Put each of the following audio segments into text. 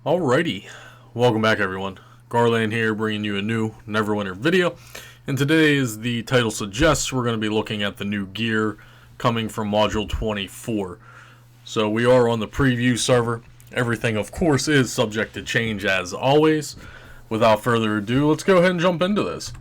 Alrighty, welcome back everyone. Garlaanx here, bringing you a new Neverwinter video. And today, as the title suggests, we're going to be looking at the new gear coming from Module 24. So we are on the preview server. Everything, of course, is subject to change as always. Without further ado, let's go ahead and jump into this.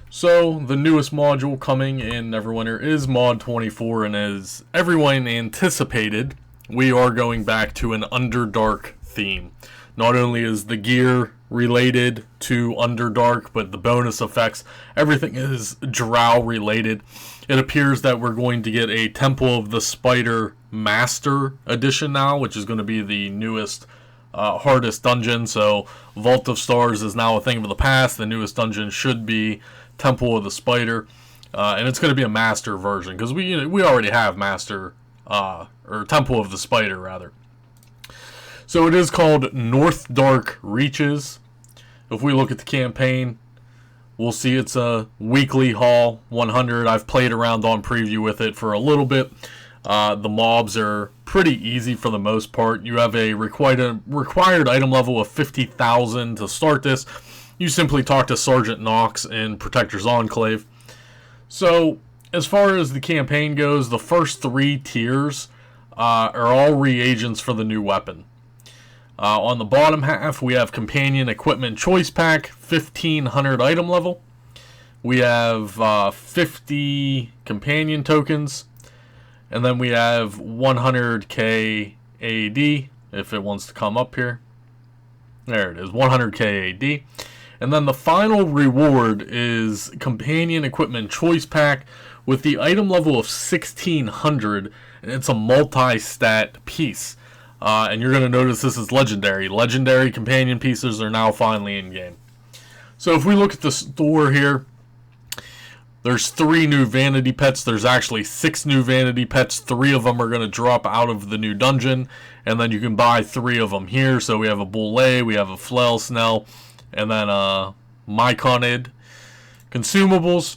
So, the newest module coming in Neverwinter is Mod 24, and as everyone anticipated, we are going back to an Underdark theme. Not only is the gear related to Underdark, but the bonus effects, everything is Drow related. It appears that we're going to get a Temple of the Spider Master Edition now, which is going to be the newest, hardest dungeon. So Vault of Stars is now a thing of the past. The newest dungeon should be Temple of the Spider, and it's going to be a Master version, because we already have Master, or Temple of the Spider, rather. So it is called Northdark Reaches. If we look at the campaign, we'll see it's a weekly haul 100. I've played around on preview with it for a little bit. The mobs are pretty easy for the most part. You have a required item level of 50,000 to start this. You simply talk to Sergeant Knox in Protector's Enclave. So as far as the campaign goes, the first 3 tiers are all reagents for the new weapon. On the bottom half, we have Companion Equipment Choice Pack, 1,500 item level. We have 50 Companion Tokens. And then we have 100k AD, if it wants to come up here. There it is, 100k AD. And then the final reward is Companion Equipment Choice Pack with the item level of 1,600. And it's a multi-stat piece. And you're going to notice this is legendary. Legendary companion pieces are now finally in game. So if we look at the store here, there's 3 new vanity pets. There's actually 6 new vanity pets. 3 of them are going to drop out of the new dungeon, and then you can buy 3 of them here. So we have a Bulle, we have a Flel Snell, and then Myconid consumables.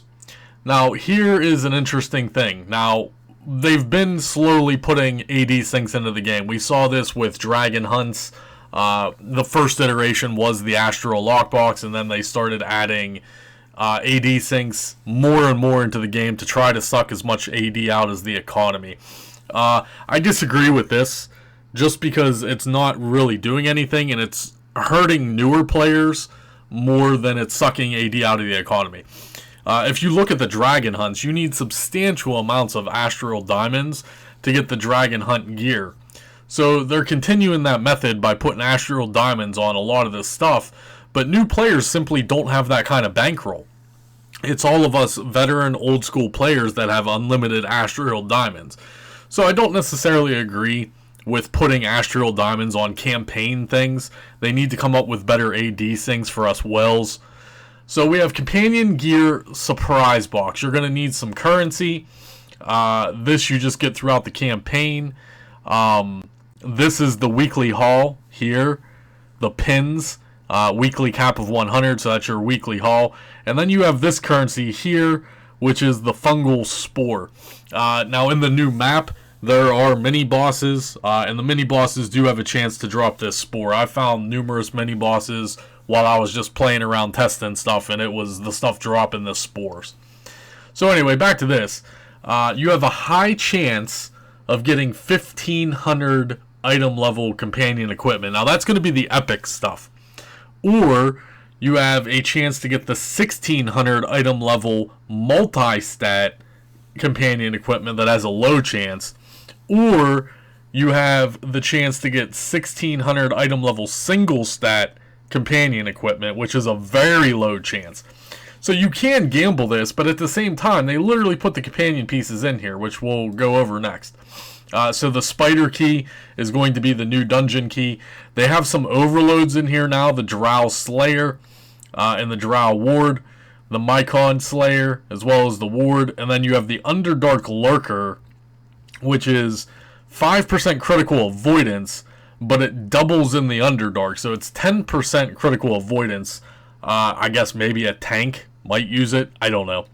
Now here is an interesting thing. Now, they've been slowly putting AD syncs into the game. We saw this with Dragon Hunts. The first iteration was the Astral Lockbox, and then they started adding AD syncs more and more into the game to try to suck as much AD out as the economy. I disagree with this, just because it's not really doing anything, and it's hurting newer players more than it's sucking AD out of the economy. If you look at the Dragon Hunts, you need substantial amounts of Astral Diamonds to get the Dragon Hunt gear. So they're continuing that method by putting Astral Diamonds on a lot of this stuff, but new players simply don't have that kind of bankroll. It's all of us veteran, old school players that have unlimited Astral Diamonds. So I don't necessarily agree with putting Astral Diamonds on campaign things. They need to come up with better AD things for us Wells. So we have Companion Gear Surprise Box. You're going to need some currency. This you just get throughout the campaign. This is the weekly haul here. The pins. Weekly cap of 100, so that's your weekly haul. And then you have this currency here, which is the Fungal Spore. Now in the new map, there are mini-bosses, and the mini-bosses do have a chance to drop this spore. I found numerous mini-bosses while I was just playing around testing stuff, and it was the stuff dropping the spores. So anyway, back to this. You have a high chance of getting 1,500 item level companion equipment. Now that's going to be the epic stuff. Or you have a chance to get the 1,600 item level multi-stat companion equipment that has a low chance. Or you have the chance to get 1,600 item level single stat companion equipment, which is a very low chance. So you can gamble this, but at the same time, they literally put the companion pieces in here, which we'll go over next. So the Spider Key is going to be the new dungeon key. They have some overloads in here now, the Drow Slayer and the Drow Ward, the Mycon Slayer, as well as the Ward, and then you have the Underdark Lurker, which is 5% critical avoidance, but it doubles in the Underdark, so it's 10% critical avoidance. I guess maybe a tank might use it, I don't know.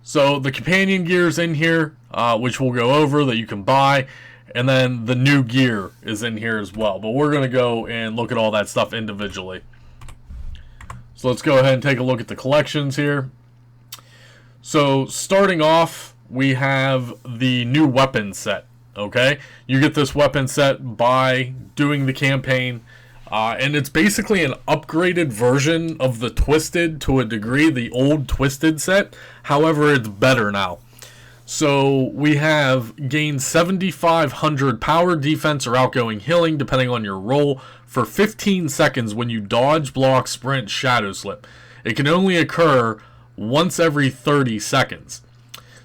So the companion gear's in here, which we'll go over, that you can buy. And then the new gear is in here as well. But we're going to go and look at all that stuff individually. So let's go ahead and take a look at the collections here. So starting off, we have the new weapon set. Okay, you get this weapon set by doing the campaign, and it's basically an upgraded version of the Twisted to a degree, the old Twisted set. However, it's better now. So we have gain 7,500 power, defense, or outgoing healing, depending on your role, for 15 seconds when you dodge, block, sprint, shadow slip. It can only occur once every 30 seconds.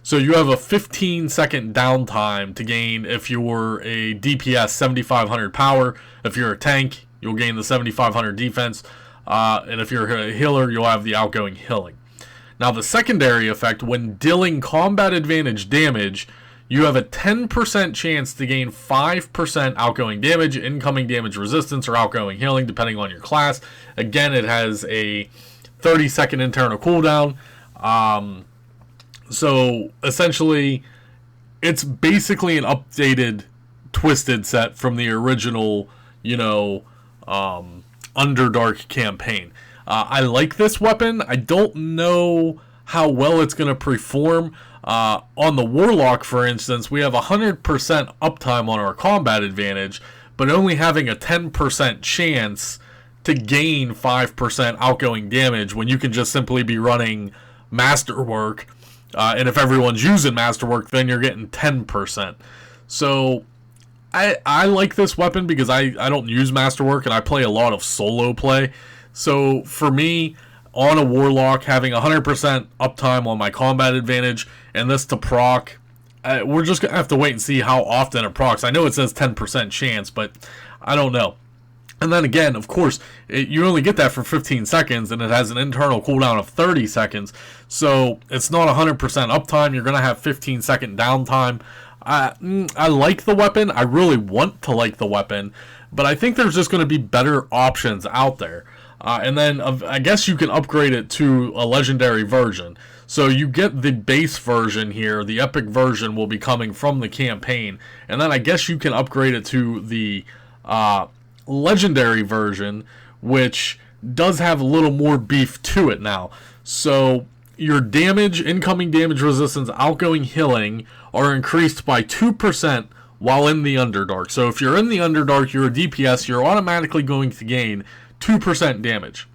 So you have a 15-second downtime to gain if you're a DPS 7,500 power. If you're a tank, you'll gain the 7,500 defense. And if you're a healer, you'll have the outgoing healing. Now the secondary effect, when dealing combat advantage damage, you have a 10% chance to gain 5% outgoing damage, incoming damage resistance, or outgoing healing, depending on your class. Again, it has a 30-second internal cooldown. So essentially, it's basically an updated Twisted set from the original, Underdark campaign. I like this weapon. I don't know how well it's going to perform. On the Warlock, for instance, we have 100% uptime on our combat advantage, but only having a 10% chance to gain 5% outgoing damage when you can just simply be running Masterwork. And if everyone's using Masterwork, then you're getting 10%. So I like this weapon because I don't use Masterwork and I play a lot of solo play. So for me, on a Warlock, having 100% uptime on my combat advantage and this to proc, we're just going to have to wait and see how often it procs. I know it says 10% chance, but I don't know. And then again, of course, you only get that for 15 seconds, and it has an internal cooldown of 30 seconds. So it's not 100% uptime. You're going to have 15-second downtime. I like the weapon. I really want to like the weapon. But I think there's just going to be better options out there. And then I guess you can upgrade it to a legendary version. So you get the base version here. The epic version will be coming from the campaign. And then I guess you can upgrade it to the legendary version, which does have a little more beef to it now. So your damage, incoming damage resistance, outgoing healing are increased by 2% while in the Underdark. So if you're in the Underdark, you're a DPS, you're automatically going to gain 2% damage.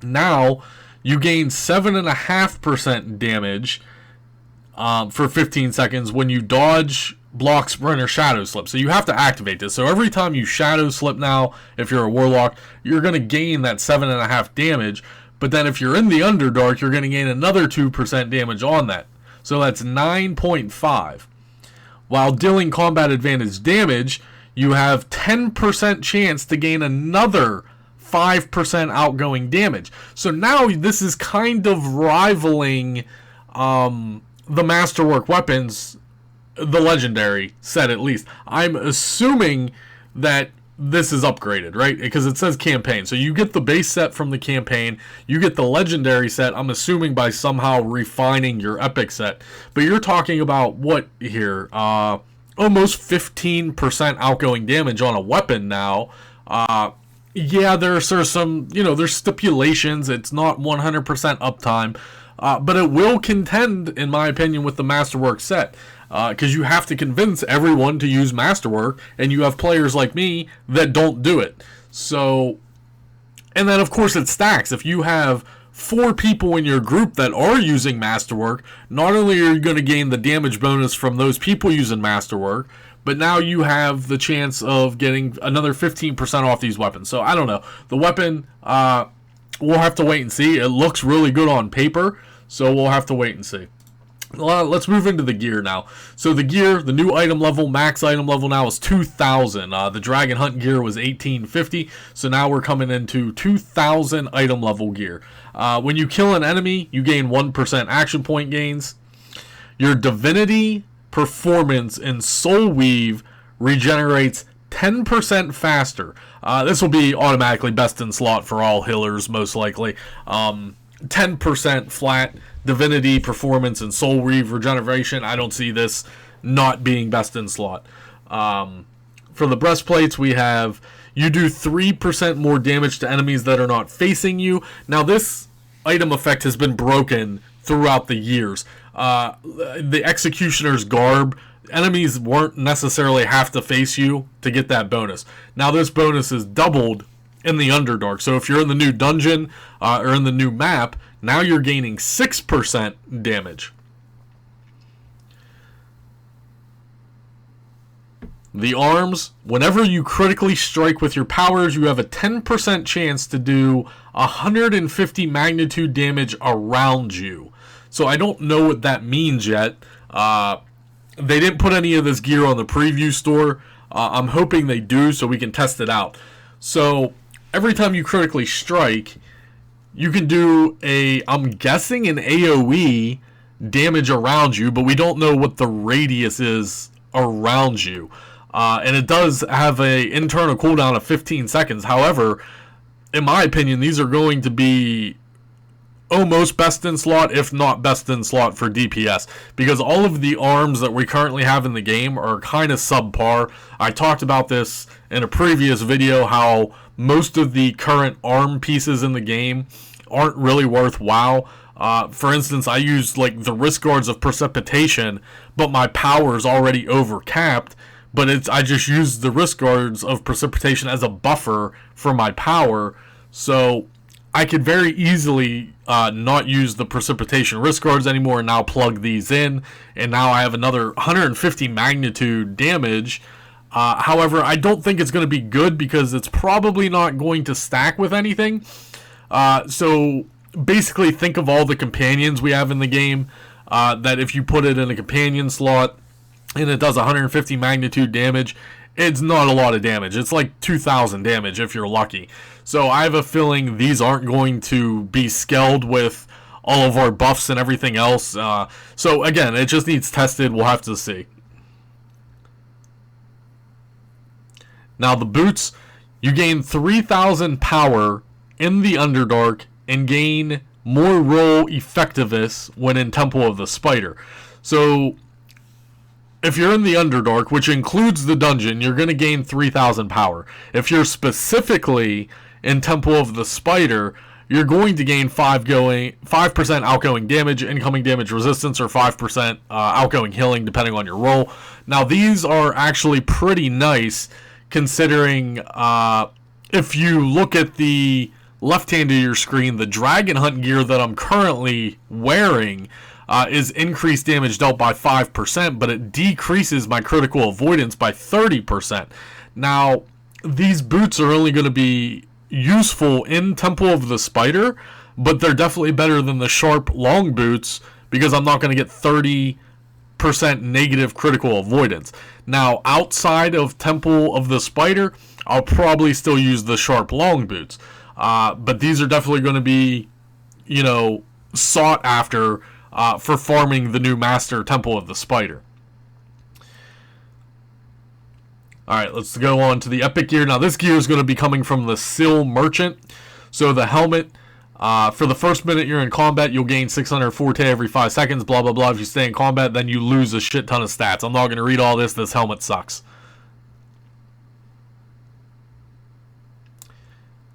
Now you gain 7.5% damage for 15 seconds when you dodge, block, sprint, or shadow slip. So you have to activate this. So every time you shadow slip now, if you're a Warlock, you're going to gain that 7.5 damage. But then if you're in the Underdark, you're going to gain another 2% damage on that. So that's 9.5. While dealing combat advantage damage, you have 10% chance to gain another 5% outgoing damage. So now this is kind of rivaling the Masterwork weapons, the legendary set at least. I'm assuming that this is upgraded, right? Because it says campaign. So you get the base set from the campaign, you get the legendary set, I'm assuming by somehow refining your epic set. But you're talking about what here? Almost 15% outgoing damage on a weapon now. Yeah, there's some, there's stipulations. It's not 100% uptime. But it will contend, in my opinion, with the Masterwork set. Because you have to convince everyone to use Masterwork, and you have players like me that don't do it. So, and then of course it stacks. If you have 4 people in your group that are using Masterwork, not only are you going to gain the damage bonus from those people using Masterwork, but now you have the chance of getting another 15% off these weapons. So I don't know. The weapon, we'll have to wait and see. It looks really good on paper, so we'll have to wait and see. Let's move into the gear now. So the gear, the new item level, max item level now is 2,000. The Dragon Hunt gear was 1,850, so now we're coming into 2,000 item level gear. When you kill an enemy, you gain 1% action point gains. Your Divinity, Performance, and Soul Weave regenerates 10% faster. This will be automatically best in slot for all healers, most likely. 10% flat. Divinity, Performance, and Soul Weave regeneration. I don't see this not being best in slot. For the breastplates, we have you do 3% more damage to enemies that are not facing you. Now, this item effect has been broken throughout the years. The Executioner's Garb, enemies weren't necessarily have to face you to get that bonus. Now, this bonus is doubled in the Underdark. So if you're in the new dungeon or in the new map, now you're gaining 6% damage. The arms, whenever you critically strike with your powers, you have a 10% chance to do 150 magnitude damage around you. So I don't know what that means yet. They didn't put any of this gear on the preview store. I'm hoping they do so we can test it out. So every time you critically strike, you can do I'm guessing an AoE damage around you, but we don't know what the radius is around you. And it does have an internal cooldown of 15 seconds. However, in my opinion, these are going to be almost best in slot, if not best in slot for DPS, because all of the arms that we currently have in the game are kind of subpar. I talked about this in a previous video, how most of the current arm pieces in the game aren't really worthwhile. For instance, I used like the wrist guards of Precipitation, but my power is already overcapped. But I just used the wrist guards of Precipitation as a buffer for my power, so I could very easily not use the Precipitation wrist guards anymore and now plug these in, and now I have another 150 magnitude damage. However, I don't think it's going to be good because it's probably not going to stack with anything. So basically think of all the companions we have in the game, that if you put it in a companion slot, and it does 150 magnitude damage, it's not a lot of damage. It's like 2,000 damage if you're lucky. So I have a feeling these aren't going to be scaled with all of our buffs and everything else. So again, it just needs tested. We'll have to see. Now the boots, you gain 3,000 power in the Underdark and gain more roll effectiveness when in Temple of the Spider. So if you're in the Underdark, which includes the dungeon, you're going to gain 3,000 power. If you're specifically in Temple of the Spider, you're going to gain 5% outgoing damage, incoming damage resistance, or 5% outgoing healing, depending on your roll. Now, these are actually pretty nice, considering if you look at the left hand of your screen, the Dragon Hunt gear that I'm currently wearing is increased damage dealt by 5%, but it decreases my critical avoidance by 30%. Now, these boots are only going to be useful in Temple of the Spider, but they're definitely better than the sharp long boots because I'm not going to get 30% negative critical avoidance. Now, outside of Temple of the Spider, I'll probably still use the sharp long boots. But these are definitely going to be, sought after for farming the new Master Temple of the Spider. Alright, let's go on to the epic gear. Now, this gear is going to be coming from the Sill Merchant. So, the helmet, for the first minute you're in combat, you'll gain 600 forte every 5 seconds, blah, blah, blah. If you stay in combat, then you lose a shit ton of stats. I'm not going to read all this. This helmet sucks.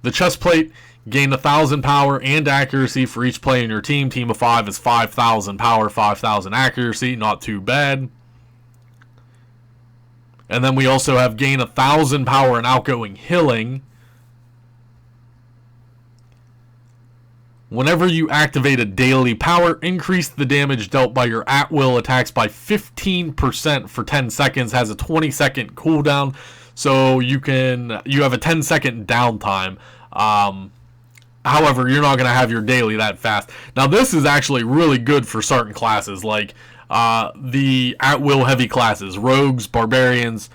The chest plate, gain 1,000 power and accuracy for each player in your team. Team of 5 is 5,000 power, 5,000 accuracy. Not too bad. And then we also have gain 1,000 power and outgoing healing. Whenever you activate a daily power, increase the damage dealt by your at-will attacks by 15% for 10 seconds. Has a 20-second cooldown, so you have a 10-second downtime. However, you're not going to have your daily that fast. Now, this is actually really good for certain classes, like the at-will heavy classes, rogues, barbarians,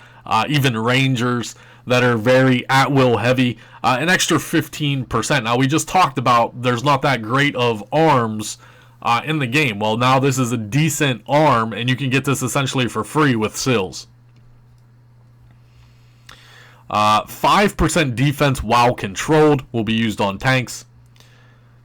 even rangers that are very at-will heavy. An extra 15%. Now, we just talked about there's not that great of arms in the game. Well, now this is a decent arm, and you can get this essentially for free with Sills. 5% defense while controlled will be used on tanks.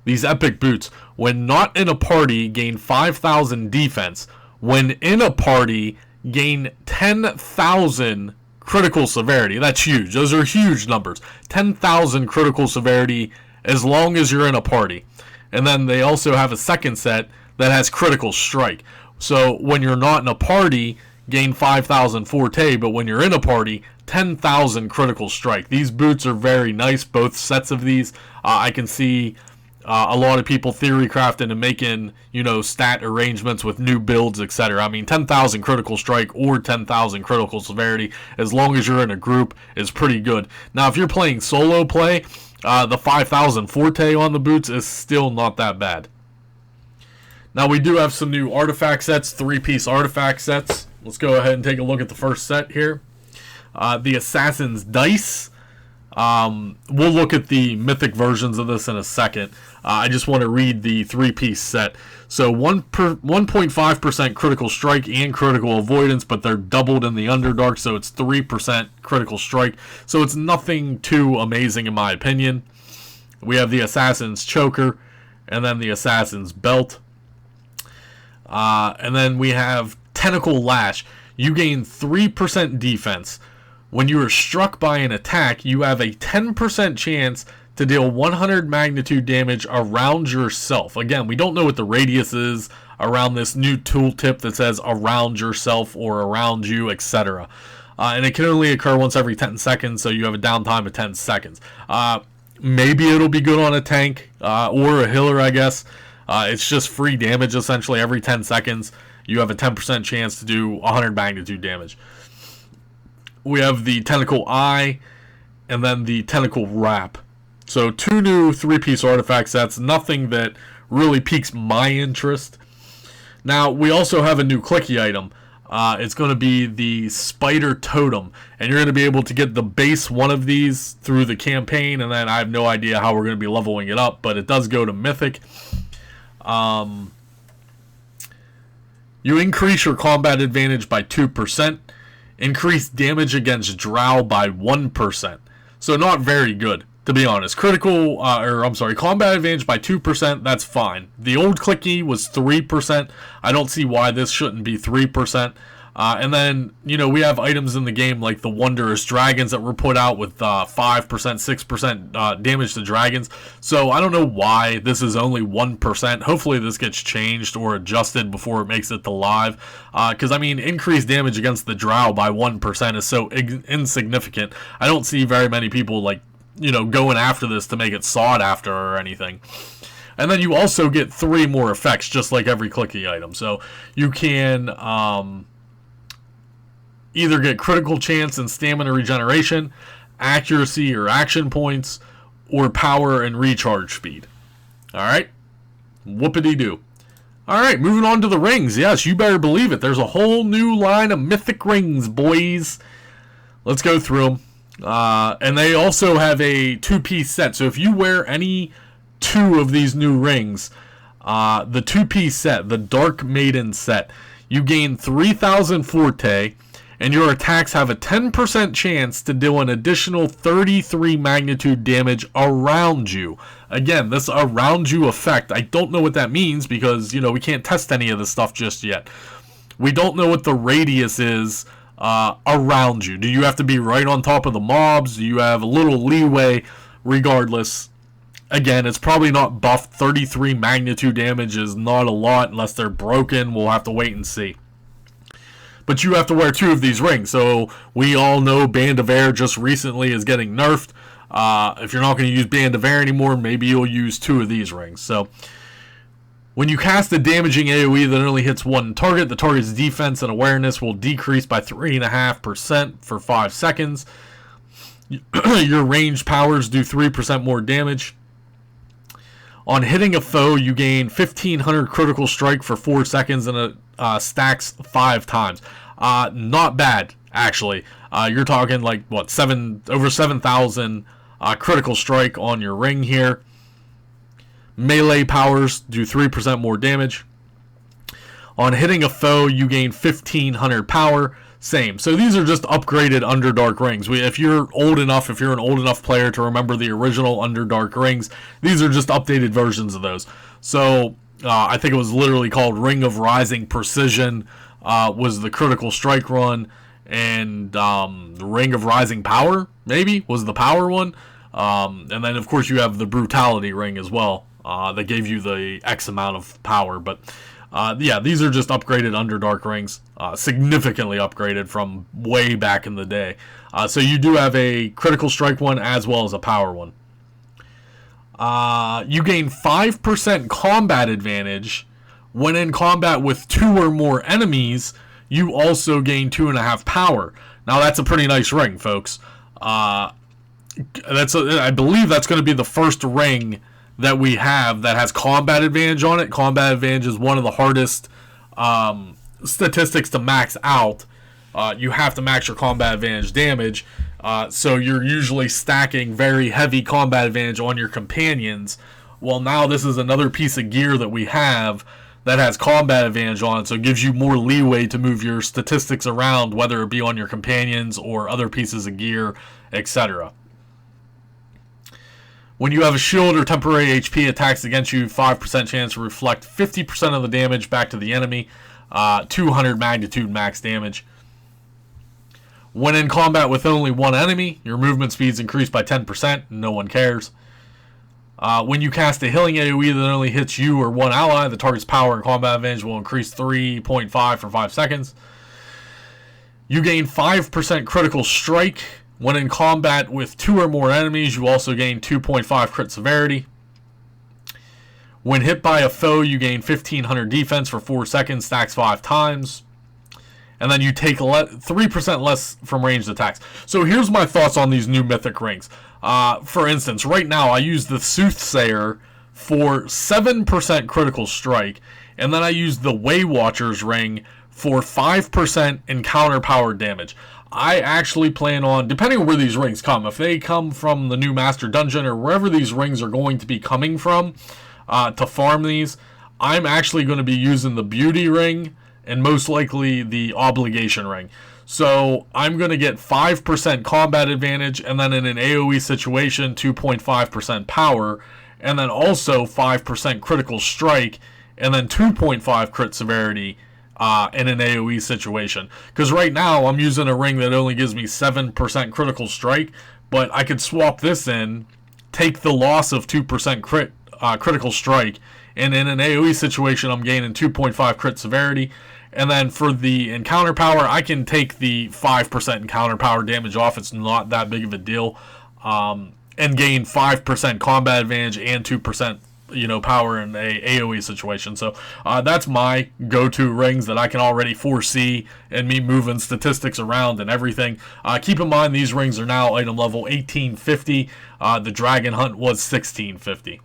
These epic boots, when not in a party, gain 5,000 defense. When in a party, gain 10,000 critical severity. That's huge. Those are huge numbers. 10,000 critical severity as long as you're in a party. And then they also have a second set that has critical strike. So when you're not in a party, gain 5,000 forte, but when you're in a party, 10,000 critical strike. These boots are very nice, both sets of these. I can see a lot of people theory crafting and making, stat arrangements with new builds, etc. I mean, 10,000 critical strike or 10,000 critical severity, as long as you're in a group, is pretty good. Now, if you're playing solo play, the 5,000 forte on the boots is still not that bad. Now, we do have some new artifact sets, 3-piece artifact sets. Let's go ahead and take a look at the first set here. The Assassin's Dice. We'll look at the mythic versions of this in a second. I just want to read the 3-piece set. So 1.5% critical strike and critical avoidance, but they're doubled in the Underdark, so it's 3% critical strike. So it's nothing too amazing in my opinion. We have the Assassin's Choker, and then the Assassin's Belt. And then we have Tentacle Lash. You gain 3% defense. When you are struck by an attack, you have a 10% chance to deal 100 magnitude damage around yourself. Again, we don't know what the radius is around this new tooltip that says around yourself or around you, etc. And it can only occur once every 10 seconds, so you have a downtime of 10 seconds. Maybe it'll be good on a tank or a healer, I guess. It's just free damage, essentially. Every 10 seconds, you have a 10% chance to do 100 magnitude damage. We have the Tentacle Eye, and then the Tentacle Wrap. So 2 new 3-piece artifact sets, nothing that really piques my interest. Now, we also have a new Clicky item. It's going to be the Spider Totem, and you're going to be able to get the base one of these through the campaign, and then I have no idea how we're going to be leveling it up, but it does go to Mythic. You increase your combat advantage by 2%. Increase damage against Drow by 1%. So not very good, to be honest. Combat advantage by 2%, that's fine. The old Clicky was 3%. I don't see why this shouldn't be 3%. And then, we have items in the game like the Wondrous Dragons that were put out with 5%, 6% damage to dragons. So I don't know why this is only 1%. Hopefully this gets changed or adjusted before it makes it to live. Because, increased damage against the Drow by 1% is so insignificant. I don't see very many people, going after this to make it sought after or anything. And then you also get 3 more effects, just like every Clicky item. So you can either get critical chance and stamina regeneration, accuracy or action points, or power and recharge speed. Alright? Whoopity-doo. Alright, moving on to the rings. Yes, you better believe it. There's a whole new line of Mythic Rings, boys. Let's go through them. And they also have a 2-piece set. So if you wear any 2 of these new rings, the 2-piece set, the Dark Maiden set, you gain 3,000 forte, and your attacks have a 10% chance to deal an additional 33 magnitude damage around you. Again, this around you effect, I don't know what that means because, we can't test any of this stuff just yet. We don't know what the radius is around you. Do you have to be right on top of the mobs? Do you have a little leeway? Regardless, again, it's probably not buffed. 33 magnitude damage is not a lot unless they're broken. We'll have to wait and see. But you have to wear 2 of these rings. So we all know Band of Air just recently is getting nerfed. If you're not going to use Band of Air anymore, maybe you'll use 2 of these rings. So when you cast a damaging AoE that only hits one target, the target's defense and awareness will decrease by 3.5% for 5 seconds. Your ranged powers do 3% more damage. On hitting a foe, you gain 1,500 critical strike for 4 seconds and it stacks 5 times. Not bad, actually. You're talking over 7,000 critical strike on your ring here. Melee powers do 3% more damage. On hitting a foe, you gain 1,500 power. Same. So these are just upgraded Underdark rings. If you're an old enough player to remember the original Underdark rings, these are just updated versions of those. So I think it was literally called Ring of Rising Precision. was the Critical Strike run, and the Ring of Rising Power, maybe, was the power one. And then, of course, you have the Brutality Ring as well, that gave you the X amount of power. But, yeah, these are just upgraded Underdark rings, significantly upgraded from way back in the day. So you do have a Critical Strike one as well as a power one. You gain 5% combat advantage when in combat with 2 or more enemies. You also gain 2.5 power. Now that's a pretty nice ring, folks. I believe that's going to be the first ring that we have that has combat advantage on it. Combat advantage is one of the hardest statistics to max out. You have to max your combat advantage damage. So you're usually stacking very heavy combat advantage on your companions. Well, now this is another piece of gear that we have that has combat advantage on it, so it gives you more leeway to move your statistics around, whether it be on your companions or other pieces of gear, etc. When you have a shield or temporary HP attacks against you, 5% chance to reflect 50% of the damage back to the enemy, 200 magnitude max damage. When in combat with only one enemy, your movement speed's increased by 10%. No one cares. When you cast a healing AoE that only hits you or one ally, the target's power and combat advantage will increase 3.5 for 5 seconds. You gain 5% critical strike. When in combat with 2 or more enemies, you also gain 2.5 crit severity. When hit by a foe, you gain 1500 defense for 4 seconds, stacks 5 times. And then you take 3% less from ranged attacks. So here's my thoughts on these new Mythic Rings. For instance, right now I use the Soothsayer for 7% critical strike, and then I use the Waywatcher's Ring for 5% encounter power damage. I actually plan on, depending on where these rings come, if they come from the new Master Dungeon or wherever these rings are going to be coming from to farm these, I'm actually going to be using the Beauty Ring and most likely the Obligation Ring. So I'm going to get 5% combat advantage, and then in an AoE situation, 2.5% power, and then also 5% critical strike, and then 2.5 crit severity in an AoE situation. Because right now I'm using a ring that only gives me 7% critical strike, but I could swap this in, take the loss of 2% critical strike, and in an AoE situation I'm gaining 2.5 crit severity. And then for the encounter power, I can take the 5% encounter power damage off. It's not that big of a deal. And gain 5% combat advantage and 2% power in a AoE situation. So that's my go-to rings that I can already foresee and me moving statistics around and everything. Keep in mind these rings are now item level 1850. The Dragon Hunt was 1650.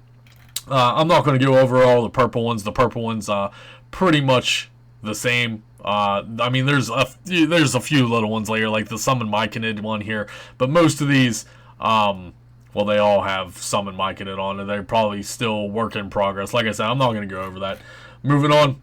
I'm not going to go over all the purple ones. The purple ones pretty much the same. I mean, there's a few little ones later, like the Summon Myconid one here, but most of these, well, they all have Summon Myconid on, and they're probably still work in progress. Like I said, I'm not going to go over that. Moving on.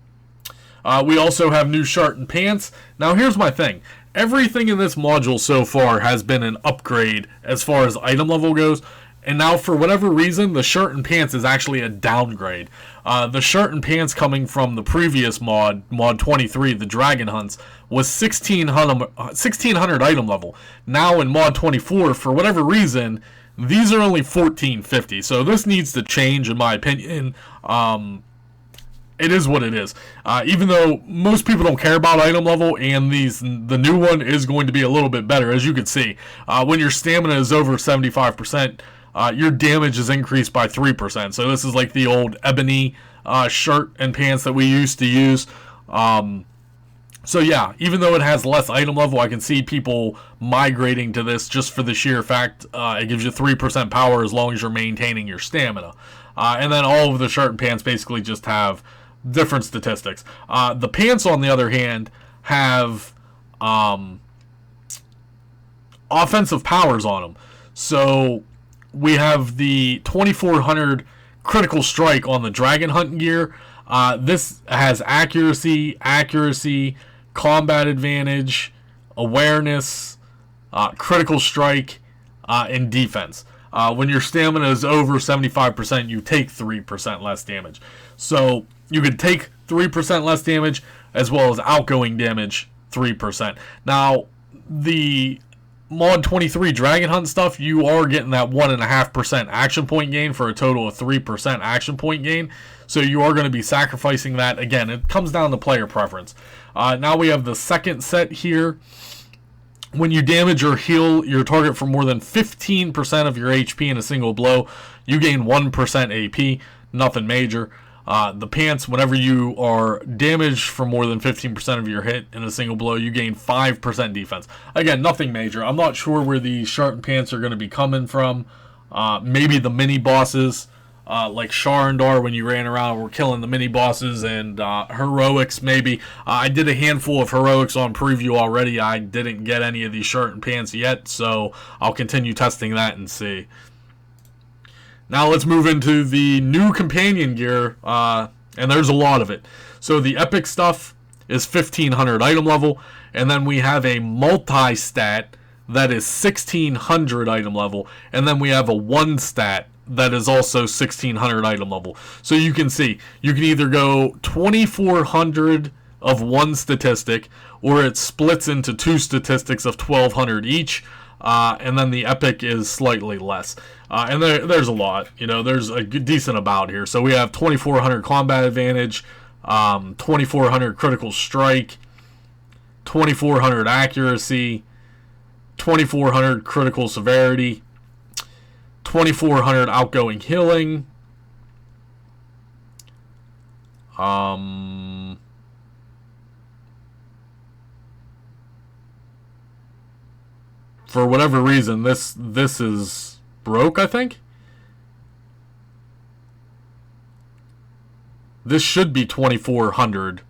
We also have new Shart Pants. Now, here's my thing. Everything in this module so far has been an upgrade as far as item level goes. And now, for whatever reason, the Shart Pants is actually a downgrade. The Shart Pants coming from the previous mod 23, the Dragon Hunts, was 1600 item level. Now in mod 24, for whatever reason, these are only 1450. So this needs to change, in my opinion. It is what it is. Even though most people don't care about item level, and the new one is going to be a little bit better, as you can see. When your stamina is over 75%, your damage is increased by 3%. So this is like the old ebony shirt and pants that we used to use. So yeah, even though it has less item level, I can see people migrating to this just for the sheer fact it gives you 3% power as long as you're maintaining your stamina. And then all of the shirt and pants basically just have different statistics. The pants, on the other hand, have offensive powers on them. So we have the 2400 critical strike on the Dragon Hunt gear. This has accuracy, combat advantage, awareness, critical strike, and defense. When your stamina is over 75%, you take 3% less damage. So you could take 3% less damage, as well as outgoing damage 3%. Now, the Mod 23 Dragon Hunt stuff, you are getting that 1.5% action point gain for a total of 3% action point gain. So you are going to be sacrificing that. Again, it comes down to player preference. Now we have the second set here. When you damage or heal your target for more than 15% of your HP in a single blow, you gain 1% AP. Nothing major. The pants, whenever you are damaged for more than 15% of your hit in a single blow, you gain 5% defense. Again, nothing major. I'm not sure where the Shart Pants are going to be coming from. Maybe the mini bosses, like Sharndar, when you ran around, were killing the mini bosses, and heroics maybe. I did a handful of heroics on preview already. I didn't get any of these Shart Pants yet, so I'll continue testing that and see. Now let's move into the new companion gear, and there's a lot of it. So the epic stuff is 1500 item level, and then we have a multi-stat that is 1600 item level, and then we have a one stat that is also 1600 item level. So you can see, you can either go 2400 of one statistic, or it splits into two statistics of 1200 each. And then the epic is slightly less. And there's a lot. You know, there's a decent amount here. So we have 2400 combat advantage, 2400 critical strike, 2400 accuracy, 2400 critical severity, 2400 outgoing healing, for whatever reason, this is broke, I think. This should be 2400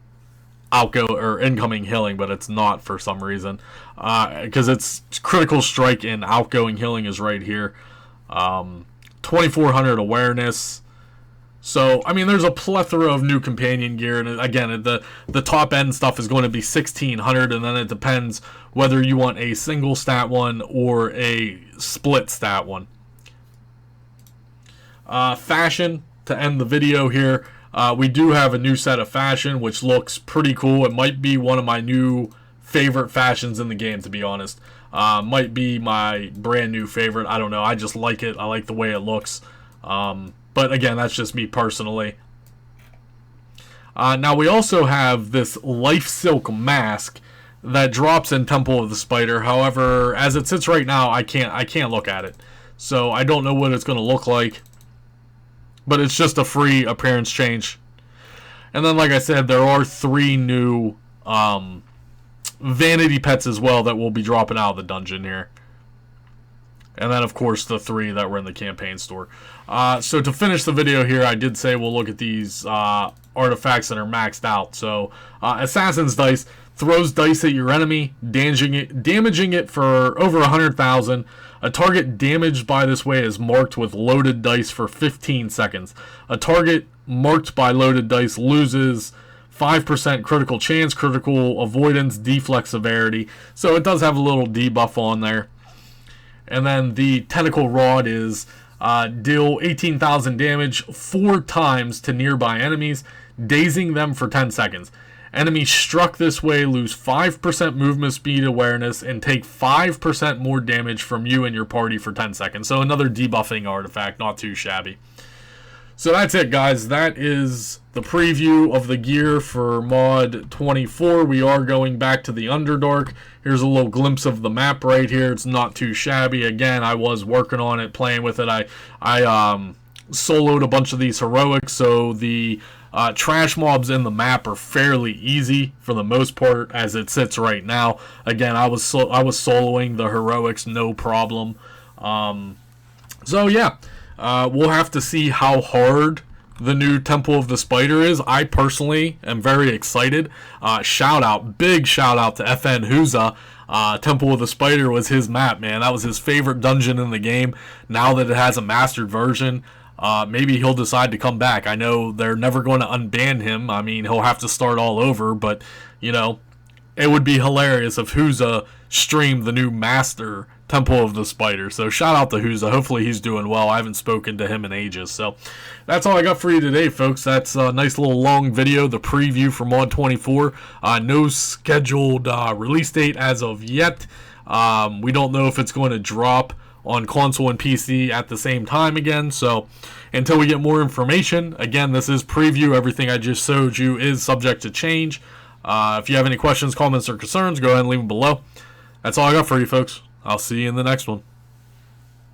incoming healing, but it's not for some reason. Because it's critical strike and outgoing healing is right here. 2400 awareness. So, I mean, there's a plethora of new companion gear, and again, the top end stuff is going to be 1600, and then it depends whether you want a single stat one or a split stat one. Fashion, to end the video here, we do have a new set of fashion, which looks pretty cool. It might be one of my new favorite fashions in the game, to be honest. Might be my brand new favorite. I don't know. I just like it. I like the way it looks. But again, that's just me personally. Now we also have this Life Silk mask that drops in Temple of the Spider. However, as it sits right now, I can't look at it. So I don't know what it's going to look like. But it's just a free appearance change. And then, like I said, there are 3 new vanity pets as well that will be dropping out of the dungeon here. And then, of course, the 3 that were in the campaign store. So to finish the video here, I did say we'll look at these artifacts that are maxed out. So, Assassin's Dice throws dice at your enemy, damaging it for over 100,000. A target damaged by this way is marked with loaded dice for 15 seconds. A target marked by loaded dice loses 5% critical chance, critical avoidance, deflect severity. So it does have a little debuff on there. And then the Tentacle Rod is deal 18,000 damage 4 times to nearby enemies, dazing them for 10 seconds. Enemies struck this way lose 5% movement speed awareness and take 5% more damage from you and your party for 10 seconds. So another debuffing artifact, not too shabby. So that's it, guys. That is the preview of the gear for Mod 24. We are going back to the Underdark. Here's a little glimpse of the map right here. It's not too shabby. Again, I was working on it, playing with it. I soloed a bunch of these heroics, so the trash mobs in the map are fairly easy for the most part as it sits right now. Again, I was soloing the heroics, no problem. So yeah. We'll have to see how hard the new Temple of the Spider is. I personally am very excited. Big shout out to FN Huza. Temple of the Spider was his map, man. That was his favorite dungeon in the game. Now that it has a mastered version, maybe he'll decide to come back. I know they're never going to unban him. I mean, he'll have to start all over, but, you know, it would be hilarious if Huza streamed the new master Temple of the Spider. So shout out to Huza. Hopefully he's doing well. I haven't spoken to him in ages. So that's all I got for you today, folks. That's a nice little long video, the preview for Mod 24. No scheduled release date as of yet. We don't know if it's going to drop on console and PC at the same time again. So until we get more information, again, this is preview. Everything I just showed you is subject to change. If you have any questions, comments, or concerns, go ahead and leave them below. That's all I got for you, folks. I'll see you in the next one.